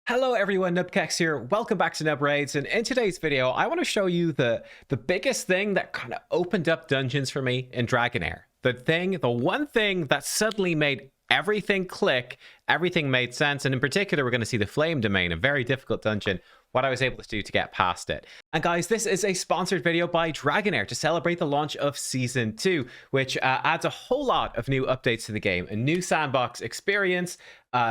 Hello everyone, nubkeks here. Welcome back to Nub Raids, and in today's video I want to show you the biggest thing that kind of opened up dungeons for me in Dragonheir. The one thing that suddenly made everything click, everything made sense, and in particular we're going to see the Flame Domain, a very difficult dungeon, what I was able to do to get past it. And guys, this is a sponsored video by Dragonheir to celebrate the launch of Season 2, which adds a whole lot of new updates to the game, a new sandbox experience,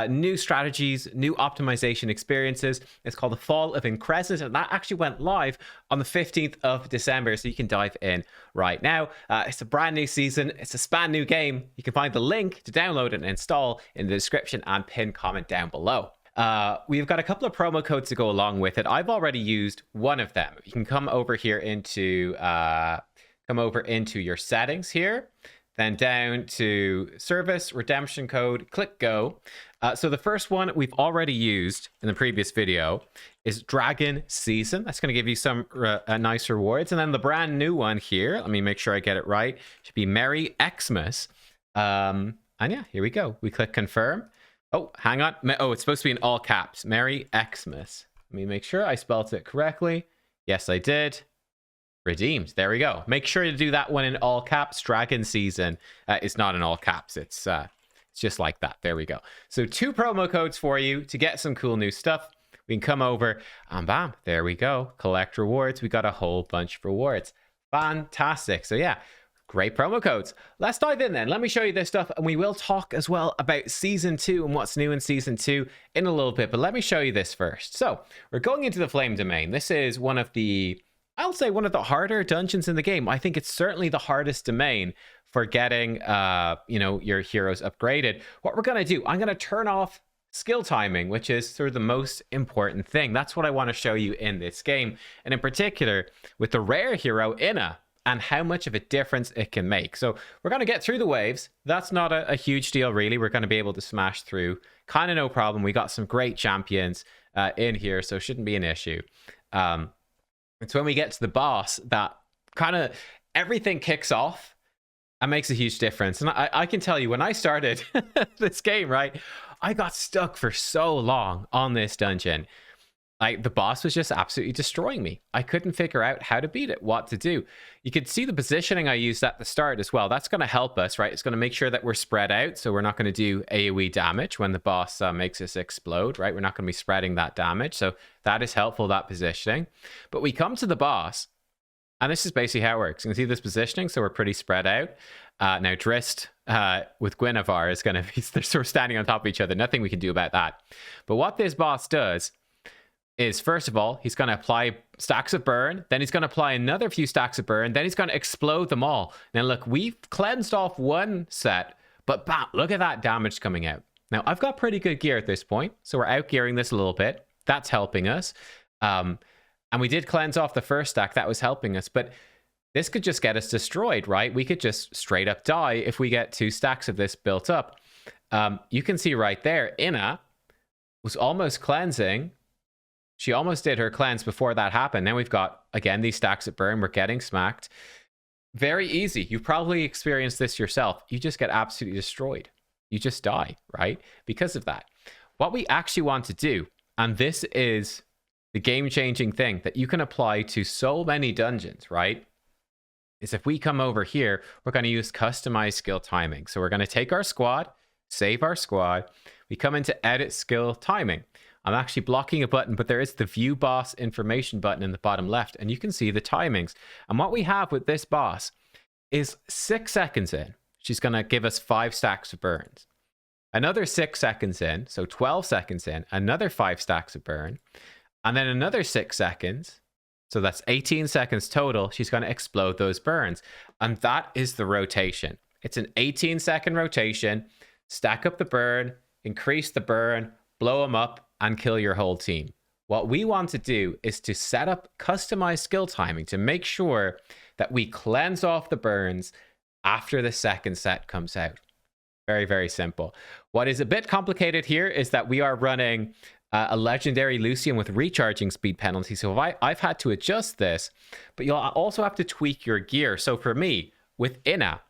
new strategies, new optimization experiences. It's called the Fall of Increscent, and that actually went live on the 15th of December, so you can dive in right now. It's a brand new season. It's a span new game. You can find the link to download and install in the description and pinned comment down below. We've got a couple of promo codes to go along with it. I've already used one of them. You can come over here into your settings here, then down to service redemption code, click go. So the first one we've already used in the previous video is Dragon Season. That's going to give you some nice rewards. And then the brand new one here, let me make sure I get it right, should be Merry Xmas. And yeah, here we go. We click confirm. Oh, hang on. Oh, it's supposed to be in all caps. Merry Xmas. Let me make sure I spelled it correctly. Yes, I did. Redeemed. There we go. Make sure to do that one in all caps. Dragon Season is not in all caps. It's just like that. There we go. So 2 promo codes for you to get some cool new stuff. We can come over and bam, there we go. Collect rewards. We got a whole bunch of rewards. Fantastic. So yeah, great promo codes. Let's dive in then. Let me show you this stuff, and we will talk as well about Season 2 and what's new in Season 2 in a little bit, but let me show you this first. So we're going into the Flame Domain. This is one of the, I'll say, one of the harder dungeons in the game. I think it's certainly the hardest domain for getting, your heroes upgraded. What we're going to do, I'm going to turn off skill timing, which is sort of the most important thing. That's what I want to show you in this game, and in particular with the rare hero, Inna, and how much of a difference it can make. So we're going to get through the waves. That's not a huge deal, really. We're going to be able to smash through. Kind of no problem. We got some great champions in here, so it shouldn't be an issue. It's when we get to the boss that kind of everything kicks off and makes a huge difference. And I can tell you, when I started this game, right, I got stuck for so long on this dungeon. Like, the boss was just absolutely destroying me. I couldn't figure out how to beat it, what to do. You could see the positioning I used at the start as well. That's going to help us, right? It's going to make sure that we're spread out, so we're not going to do AoE damage when the boss makes us explode, right? We're not going to be spreading that damage, so that is helpful, that positioning. But we come to the boss, and this is basically how it works. You can see this positioning, so we're pretty spread out. Now, Drist with Guinevere is going to be, they're sort of standing on top of each other. Nothing we can do about that. But what this boss does is, first of all, he's going to apply stacks of burn, then he's going to apply another few stacks of burn, then he's going to explode them all. Now look, we've cleansed off one set, but bam, look at that damage coming out. Now I've got pretty good gear at this point, so we're out gearing this a little bit. That's helping us. And we did cleanse off the first stack, that was helping us, but this could just get us destroyed, right? We could just straight up die if we get 2 stacks of this built up. You can see right there, Inna was almost cleansing. She almost did her cleanse before that happened. Now we've got, again, these stacks of burn. We're getting smacked. Very easy. You've probably experienced this yourself. You just get absolutely destroyed. You just die, right? Because of that. What we actually want to do, and this is the game-changing thing that you can apply to so many dungeons, right? Is if we come over here, we're going to use customized skill timing. So we're going to take our squad, save our squad. We come into edit skill timing. I'm actually blocking a button, but there is the view boss information button in the bottom left, and you can see the timings. And what we have with this boss is 6 seconds in, she's going to give us 5 stacks of burns. Another 6 seconds in, so 12 seconds in, another 5 stacks of burn. And then another 6 seconds, so that's 18 seconds total, she's going to explode those burns. And that is the rotation. It's an 18-second rotation. Stack up the burn, increase the burn, blow them up, and kill your whole team. What we want to do is to set up customized skill timing to make sure that we cleanse off the burns after the second set comes out. Very, very simple. What is a bit complicated here is that we are running a legendary Lucian with recharging speed penalty. So I've had to adjust this, but you'll also have to tweak your gear. So for me, with Inna,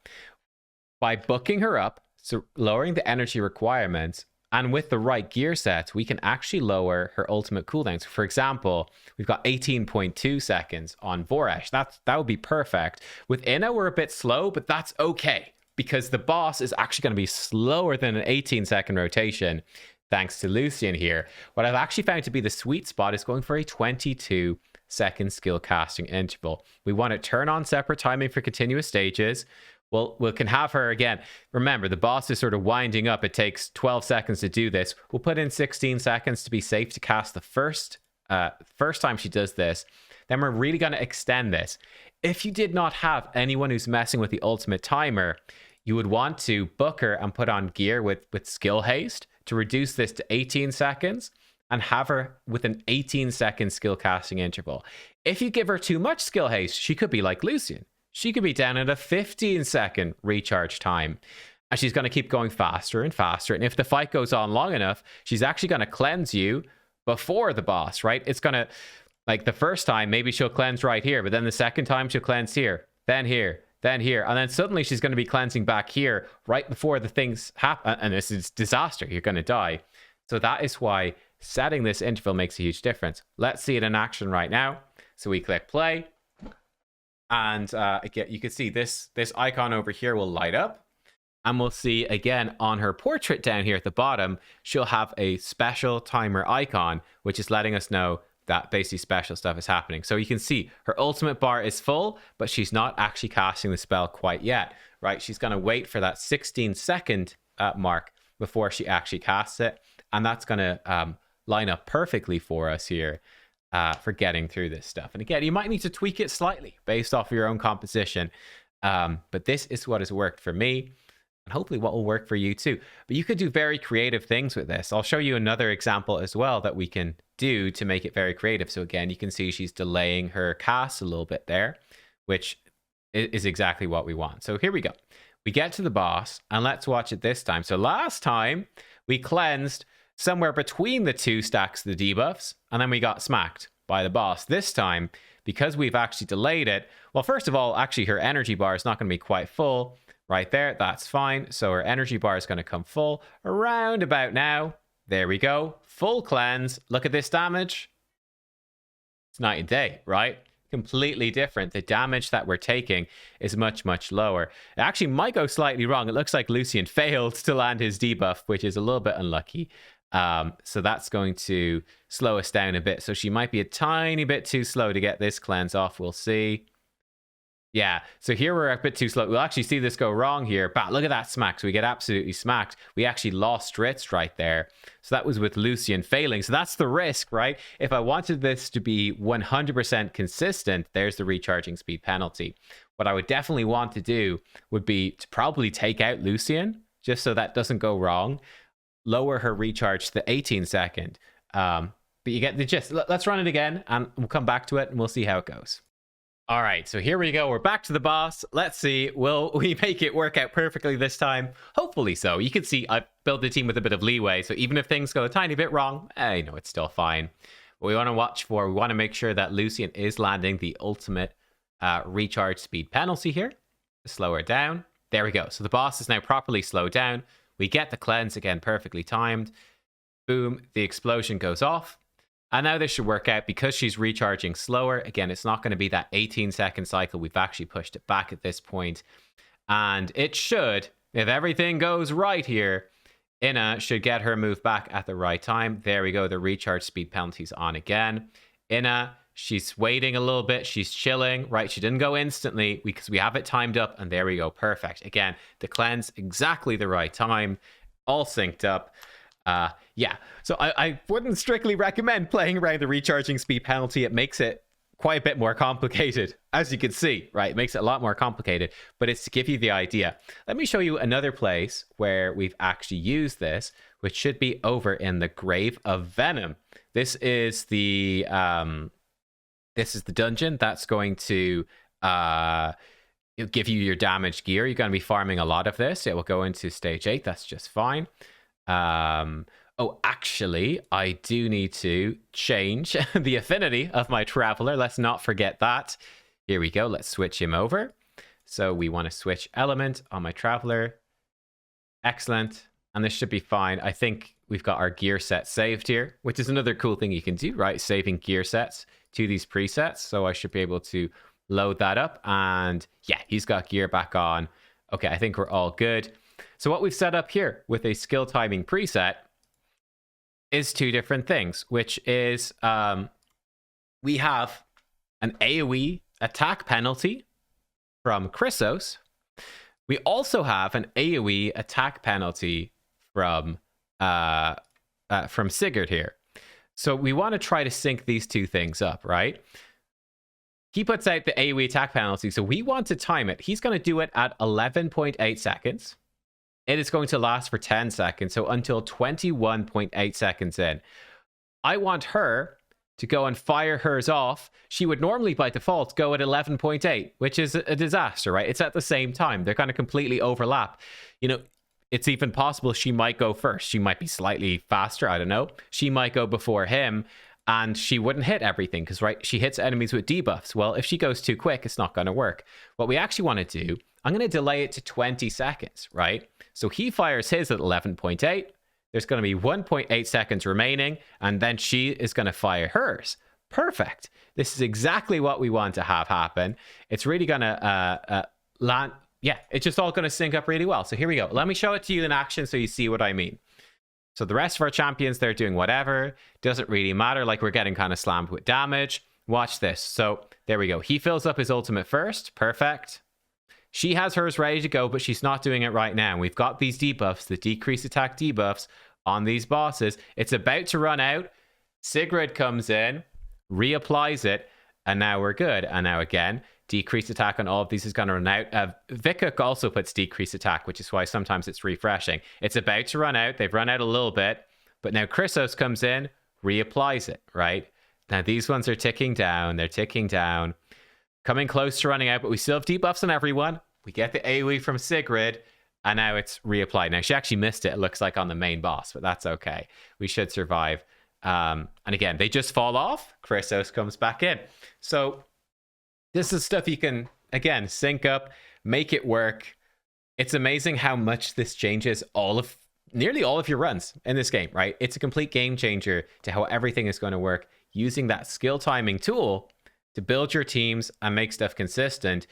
by booking her up, so lowering the energy requirements, And with the right gear sets, we can actually lower her ultimate cooldown. So for example, we've got 18.2 seconds on Voresh. That would be perfect. With Inna, we're a bit slow, but that's okay, because the boss is actually going to be slower than an 18-second rotation, thanks to Lucian here. What I've actually found to be the sweet spot is going for a 22-second skill casting interval. We want to turn on separate timing for continuous stages. Well, we can have her again. Remember, the boss is sort of winding up. It takes 12 seconds to do this. We'll put in 16 seconds to be safe to cast the first time she does this. Then we're really going to extend this. If you did not have anyone who's messing with the ultimate timer, you would want to book her and put on gear with skill haste to reduce this to 18 seconds and have her with an 18-second skill casting interval. If you give her too much skill haste, she could be like Lucian. She could be down at a 15-second recharge time. And she's going to keep going faster and faster. And if the fight goes on long enough, she's actually going to cleanse you before the boss, right? It's going to, like the first time, maybe she'll cleanse right here. But then the second time, she'll cleanse here, then here, then here. And then suddenly she's going to be cleansing back here right before the things happen. And this is disaster. You're going to die. So that is why setting this interval makes a huge difference. Let's see it in action right now. So we click play. And again, you can see this icon over here will light up. And we'll see again on her portrait down here at the bottom, she'll have a special timer icon, which is letting us know that basically special stuff is happening. So you can see her ultimate bar is full, but she's not actually casting the spell quite yet, right? She's going to wait for that 16-second mark before she actually casts it. And that's going to line up perfectly for us here. For getting through this stuff. And again, you might need to tweak it slightly based off of your own composition. But this is what has worked for me, and hopefully what will work for you too. But you could do very creative things with this. I'll show you another example as well that we can do to make it very creative. So again, you can see she's delaying her cast a little bit there, which is exactly what we want. So here we go. We get to the boss, and let's watch it this time. So last time we cleansed somewhere between the two stacks of the debuffs, and then we got smacked by the boss. This time, because we've actually delayed it, well, first of all, actually her energy bar is not going to be quite full right there. That's fine. So her energy bar is going to come full around about now. There we go. Full cleanse. Look at this damage. It's night and day, right? Completely different. The damage that we're taking is much, much lower. It actually might go slightly wrong. It looks like Lucian failed to land his debuff, which is a little bit unlucky. So that's going to slow us down a bit. So she might be a tiny bit too slow to get this cleanse off. We'll see. Yeah, so here we're a bit too slow. We'll actually see this go wrong here. But look at that smack. So we get absolutely smacked. We actually lost Ritz right there. So that was with Lucian failing. So that's the risk, right? If I wanted this to be 100% consistent, there's the recharging speed penalty. What I would definitely want to do would be to probably take out Lucian, just so that doesn't go wrong. Lower her recharge to the 18-second. But you get the gist. Let's run it again, and we'll come back to it, and we'll see how it goes. All right, so here we go. We're back to the boss. Let's see. Will we make it work out perfectly this time? Hopefully so. You can see I've built the team with a bit of leeway, so even if things go a tiny bit wrong, it's still fine. What we want to watch for, we want to make sure that Lucian is landing the ultimate recharge speed penalty here. Slow her down. There we go. So the boss is now properly slowed down. We get the cleanse again, perfectly timed. Boom, the explosion goes off. And now this should work out because she's recharging slower. Again, it's not going to be that 18-second cycle. We've actually pushed it back at this point. And it should, if everything goes right here, Inna should get her move back at the right time. There we go. The recharge speed penalty's on again. Inna, she's waiting a little bit. She's chilling, right? She didn't go instantly because we have it timed up. And there we go. Perfect. Again, the cleanse, exactly the right time. All synced up. Yeah, so I wouldn't strictly recommend playing around the recharging speed penalty. It makes it quite a bit more complicated, as you can see, right? It makes it a lot more complicated, but it's to give you the idea. Let me show you another place where we've actually used this, which should be over in the Grave of Venom. This is the dungeon that's going to give you your damaged gear. You're going to be farming a lot of this. It will go into stage 8. That's just fine. Oh, actually, I do need to change the affinity of my traveler. Let's not forget that. Here we go. Let's switch him over. So we want to switch element on my traveler. Excellent. And this should be fine. I think we've got our gear set saved here, which is another cool thing you can do, right? Saving gear sets to these presets. So I should be able to load that up. And yeah, he's got gear back on. Okay, I think we're all good. So what we've set up here with a skill timing preset is two different things, which is we have an AoE attack penalty from Chrysos. We also have an AoE attack penalty from Sigurd here. So we want to try to sync these two things up, right? He puts out the AoE attack penalty, so we want to time it. He's going to do it at 11.8 seconds. It is going to last for 10 seconds, so until 21.8 seconds in. I want her to go and fire hers off. She would normally, by default, go at 11.8, which is a disaster, right? It's at the same time. They're going to completely overlap. You know, it's even possible she might go first. She might be slightly faster, I don't know. She might go before him, and she wouldn't hit everything, because, right, she hits enemies with debuffs. Well, if she goes too quick, it's not going to work. What we actually want to do, I'm going to delay it to 20 seconds, right? So he fires his at 11.8. There's going to be 1.8 seconds remaining, and then she is going to fire hers. Perfect. This is exactly what we want to have happen. It's really going to land. Yeah, it's just all going to sync up really well. So here we go. Let me show it to you in action so you see what I mean. So the rest of our champions, they're doing whatever. Doesn't really matter. Like, we're getting kind of slammed with damage. Watch this. So there we go. He fills up his ultimate first. Perfect. She has hers ready to go, but she's not doing it right now. We've got these debuffs, the decrease attack debuffs on these bosses. It's about to run out. Sigrid comes in, reapplies it, and now we're good. And now again, decreased attack on all of these is going to run out. Vika also puts decreased attack, which is why sometimes it's refreshing. It's about to run out. They've run out a little bit, but now Chrysos comes in, reapplies it, right? Now these ones are ticking down. They're ticking down. Coming close to running out, but we still have debuffs on everyone. We get the AoE from Sigrid, and now it's reapplied. Now, she actually missed it, it looks like, on the main boss, but that's okay. We should survive. And again, they just fall off. Chrysos comes back in. So this is stuff you can, again, sync up, make it work. It's amazing how much this changes nearly all of your runs in this game, right? It's a complete game changer to how everything is going to work using that skill timing tool to build your teams and make stuff consistent.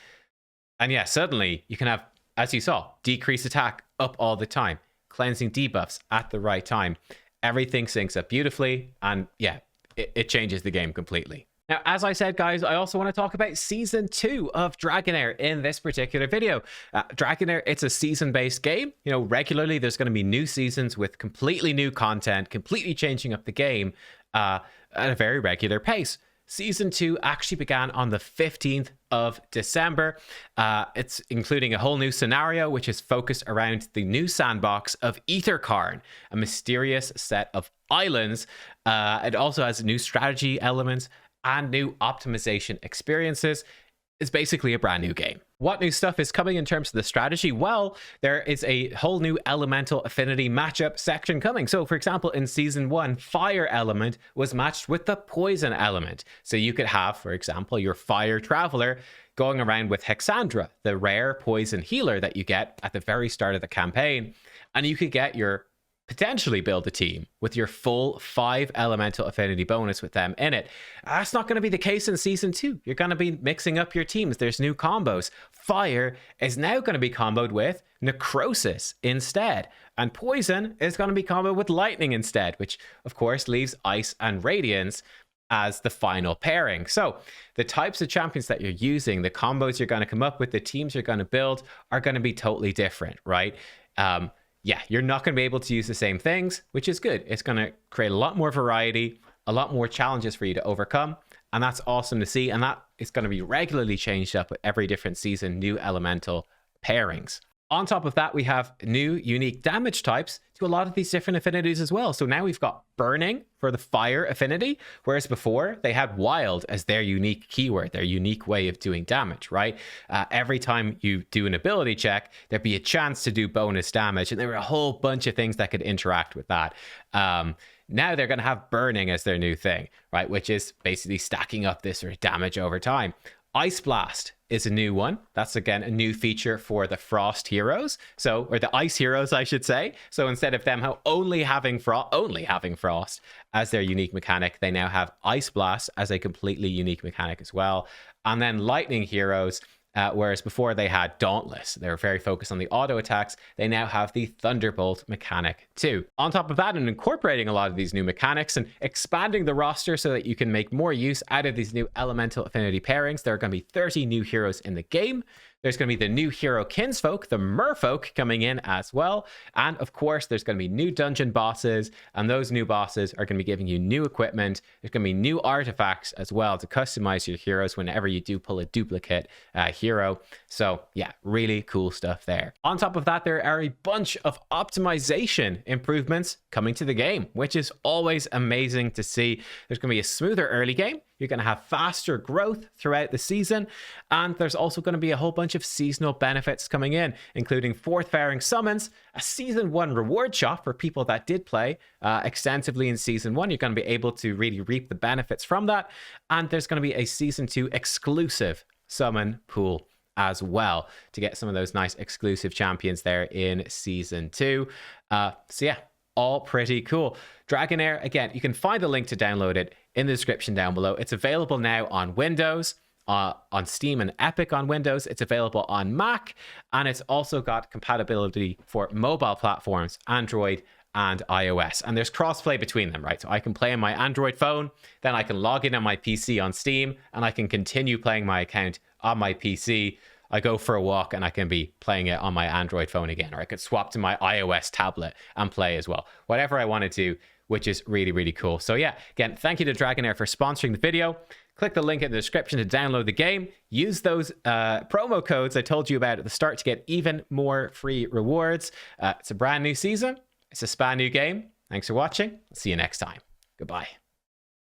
And yeah, suddenly you can have, as you saw, decreased attack up all the time, cleansing debuffs at the right time. Everything syncs up beautifully, and yeah, it changes the game completely. Now, as I said, guys, I also want to talk about Season 2 of Dragonheir in this particular video. Dragonheir, it's a season-based game. You know, regularly there's going to be new seasons with completely new content, completely changing up the game at a very regular pace. Season 2 actually began on the 15th of December. It's including a whole new scenario, which is focused around the new sandbox of Aethercarn, a mysterious set of islands. It also has new strategy elements and new optimization experiences. It's basically a brand new game. What new stuff is coming in terms of the strategy? Well, there is a whole new elemental affinity matchup section coming. So for example, in season 1, fire element was matched with the poison element. So you could have, for example, your fire traveler going around with Hexandra, the rare poison healer that you get at the very start of the campaign. And you could get your potentially build a team with your full 5 elemental affinity bonus with them in it. That's not going to be the case in season 2. You're going to be mixing up your teams. There's new combos. Fire is now going to be comboed with necrosis instead, and poison is going to be comboed with lightning instead, which of course leaves ice and radiance as the final pairing. So the types of champions that you're using, the combos you're going to come up with, the teams you're going to build are going to be totally different, right? Yeah, you're not going to be able to use the same things, which is good. It's going to create a lot more variety, a lot more challenges for you to overcome. And that's awesome to see. And that is going to be regularly changed up with every different season, new elemental pairings. On top of that, we have new unique damage types to a lot of these different affinities as well. So now we've got burning for the fire affinity, whereas before they had wild as their unique keyword, their unique way of doing damage, right? Every time you do an ability check, there'd be a chance to do bonus damage, and there were a whole bunch of things that could interact with that. Now they're going to have burning as their new thing, right? Which is basically stacking up this sort of damage over time. Ice Blast is a new one. That's again a new feature for the Frost heroes. So, or the Ice heroes, I should say. So instead of them only having Frost as their unique mechanic, they now have Ice Blast as a completely unique mechanic as well. And then Lightning heroes, whereas before they had Dauntless, they were very focused on the auto attacks, they now have the Thunderbolt mechanic too. On top of that, and incorporating a lot of these new mechanics and expanding the roster so that you can make more use out of these new elemental affinity pairings, there are going to be 30 new heroes in the game. There's going to be the new hero Kinsfolk, the Merfolk, coming in as well. And of course, there's going to be new dungeon bosses, and those new bosses are going to be giving you new equipment. There's going to be new artifacts as well to customize your heroes whenever you do pull a duplicate hero. So yeah, really cool stuff there. On top of that, there are a bunch of optimization improvements coming to the game, which is always amazing to see. There's going to be a smoother early game. You're going to have faster growth throughout the season. And there's also going to be a whole bunch of seasonal benefits coming in, including fourth fairing summons, a season 1 reward shop for people that did play extensively in season 1. You're going to be able to really reap the benefits from that. And there's going to be a season 2 exclusive summon pool as well to get some of those nice exclusive champions there in season 2. So yeah, all pretty cool. Dragonheir, again, you can find the link to download it in the description down below. It's available now on Windows, on Steam and Epic on Windows. It's available on Mac, and it's also got compatibility for mobile platforms, Android and iOS. And there's crossplay between them, right? So I can play on my Android phone, then I can log in on my PC on Steam, and I can continue playing my account on my PC. I go for a walk and I can be playing it on my Android phone again, or I could swap to my iOS tablet and play as well. Whatever I want to do, which is really, really cool. So yeah, again, thank you to Dragonheir for sponsoring the video. Click the link in the description to download the game. Use those promo codes I told you about at the start to get even more free rewards. It's a brand new season. It's a span new game. Thanks for watching. See you next time. Goodbye.